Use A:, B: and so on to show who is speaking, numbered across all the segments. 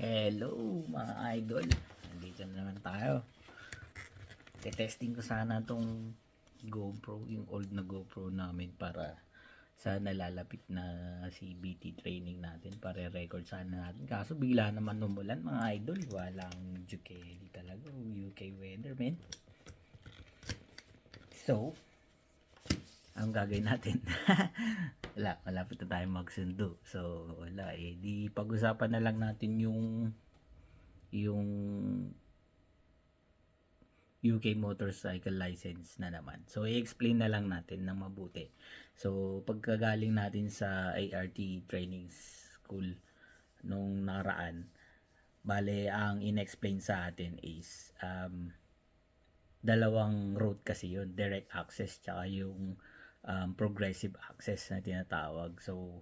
A: Hello mga idol, nandito na naman tayo. Testing ko sana tong GoPro, yung old na GoPro namin para sa nalalapit na CBT training natin, para record sana natin. Kaso bigla naman umulan mga idol, walang Jukeli talaga, UK weather man. So, ang gagawin natin malapit na tayo magsundo. So wala di pag-usapan na lang natin yung UK motorcycle license na naman. So i-explain na lang natin ng mabuti. So pagkagaling natin sa ART training school nung nakaraan, bale ang in-explain sa atin is dalawang route kasi yun, direct access tsaka yung progressive access na tinatawag. So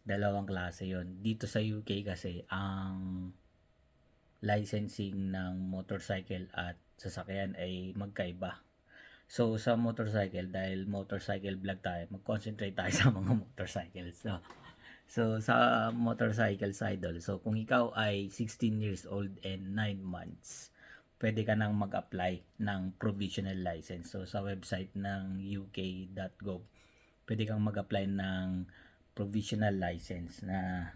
A: dalawang klase yon. Dito sa UK kasi ang licensing ng motorcycle at sasakyan ay magkaiba. So sa motorcycle, dahil motorcycle vlog tayo, mag-concentrate tayo sa mga motorcycles. So sa motorcycle idol, so kung ikaw ay 16 years old and 9 months, pwede ka nang mag-apply ng provisional license. So sa website ng uk.gov, pwede kang mag-apply ng provisional license na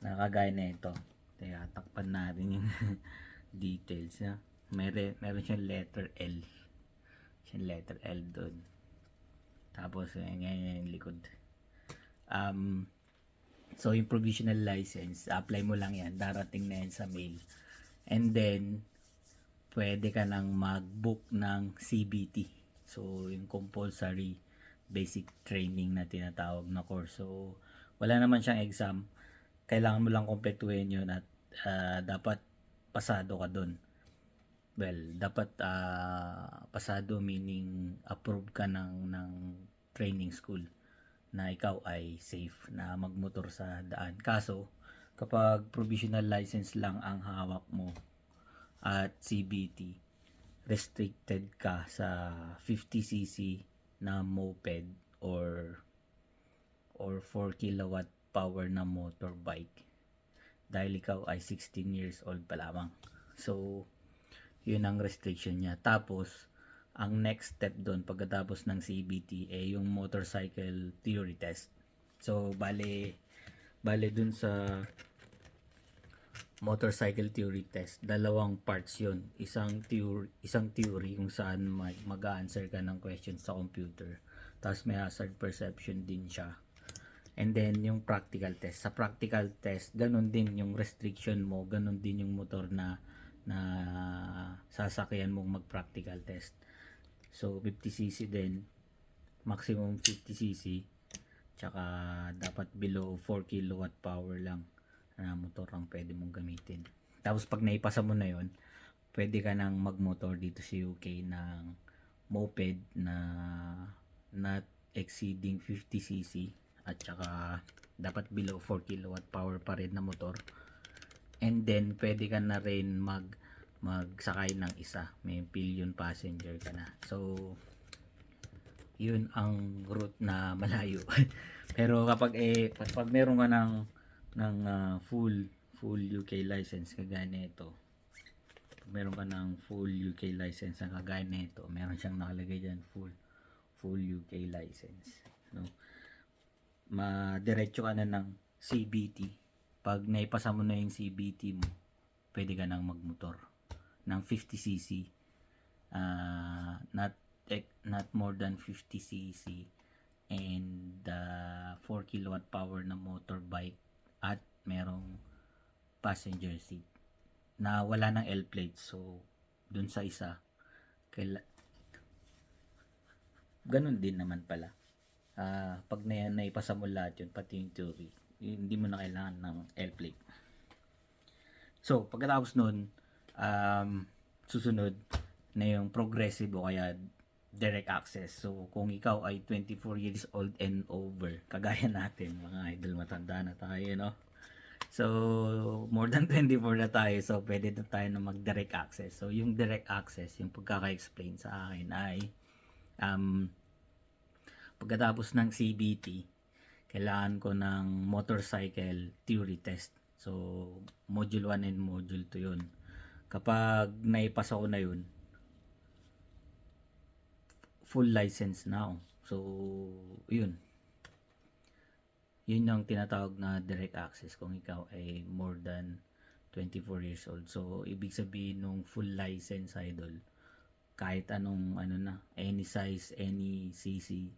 A: kagaya na ito. Kaya takpan natin yung details na. Meron siyang letter L. Siyang letter L doon. Tapos ngayon yung likod. So yung provisional license, apply mo lang yan. Darating na yan sa mail. And then pwede ka nang mag-book ng CBT. So yung compulsory basic training na tinatawag na course. So wala naman siyang exam. Kailangan mo lang kumpletuhin yun at dapat pasado ka dun. Well, dapat pasado meaning approved ka ng training school na ikaw ay safe na magmotor sa daan. Kaso, kapag provisional license lang ang hawak mo at CBT, restricted ka sa 50cc na moped or 4 kilowatt power na motorbike dahil ikaw ay 16 years old pa lamang. So yun ang restriction niya. Tapos ang next step doon pagkatapos ng CBT ay yung motorcycle theory test. So bale dun sa motorcycle theory test, dalawang parts yun. Isang theory kung saan mag-a-answer ka ng questions sa computer. Tapos may hazard perception din siya. And then yung practical test. Sa practical test, ganun din yung restriction mo, ganun din yung motor na sasakyan mong mag-practical test. So 50cc din, maximum 50cc, tsaka dapat below 4 kilowatt power lang na motor ang pwede mong gamitin. Tapos pag naipasa mo na yon, pwede ka nang magmotor dito sa UK ng moped na not exceeding 50cc at saka dapat below 4 kilowatt power pa rin na motor. And then pwede ka na rin magsakay ng isa, may pillion passenger ka na. So yun ang route na malayo. Pero kapag meron ka ng full UK license kagaya nito, meron ka ng full UK license na kagaya nito, meron siyang nakalagay diyan full UK license, no? Madiretso ka na ng CBT. Pag naipasa mo na yung CBT mo, pwede ka nang magmotor ng 50cc, not more than 50cc, and 4 kilowatt power na motorbike at merong passenger seat na wala ng L plate. So dun sa isa ganun din naman pala. Pag naipasa mo lahat yun, pati yung theory, hindi mo na kailangan ng L plate. So pagkatapos nun, susunod na yung progressive o kaya direct access. So kung ikaw ay 24 years old and over, kagaya natin mga idol, matanda na tayo, no? So more than 24 na tayo, so pwede na tayo na mag direct access. So yung direct access, yung pagkaka-explain sa akin ay pagkatapos ng CBT, kailangan ko ng motorcycle theory test. So, Module 1 and Module 2 yun. Kapag naipasa ko na yun, full license na ako. So, yun. Yun yung tinatawag na direct access kung ikaw ay more than 24 years old. So, ibig sabihin nung full license, idol, kahit anong any size, any cc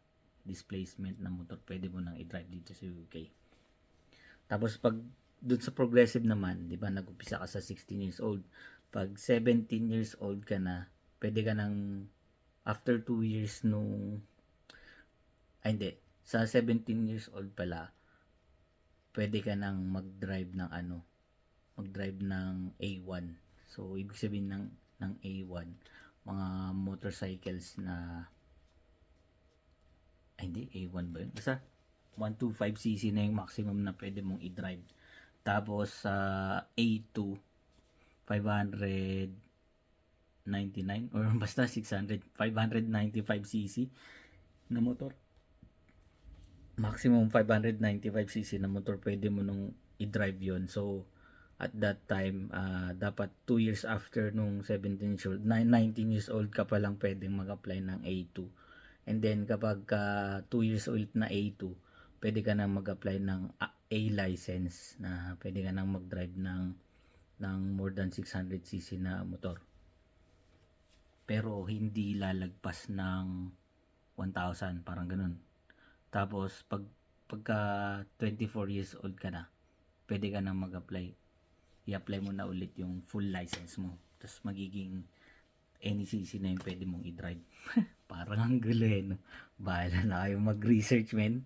A: displacement na motor, pwede mo nang i-drive dito sa UK. Tapos pag dun sa progressive naman, 'di ba, nag-umpisa ka sa 16 years old. Pag 17 years old ka na, pwede ka nang after 2 years nung hindi, sa 17 years old pala, pwede ka nang mag-drive ng mag-drive ng A1. So ibig sabihin ng A1, mga motorcycles na hindi A1 ba yun? Basta 125cc na yung maximum na pwede mong i-drive. Tapos sa A2 599 or basta 595cc na motor. Maximum 595cc na motor pwede mo nung i-drive yon. So at that time, dapat 2 years after nung 17 years old, 19 years old ka pa lang pwedeng mag-apply ng A2. And then kapag 2 years old na A2, pwede ka na mag-apply ng A license na pwede ka nang mag-drive ng more than 600cc na motor. Pero hindi lalagpas ng 1,000, parang ganun. Tapos pagka 24 years old ka na, pwede ka na mag-apply. I-apply mo na ulit yung full license mo. Tapos magiging any cc na yung pwede mong i-drive. Parang ang gulo eh, no? Bahala na kayo mag-research, men.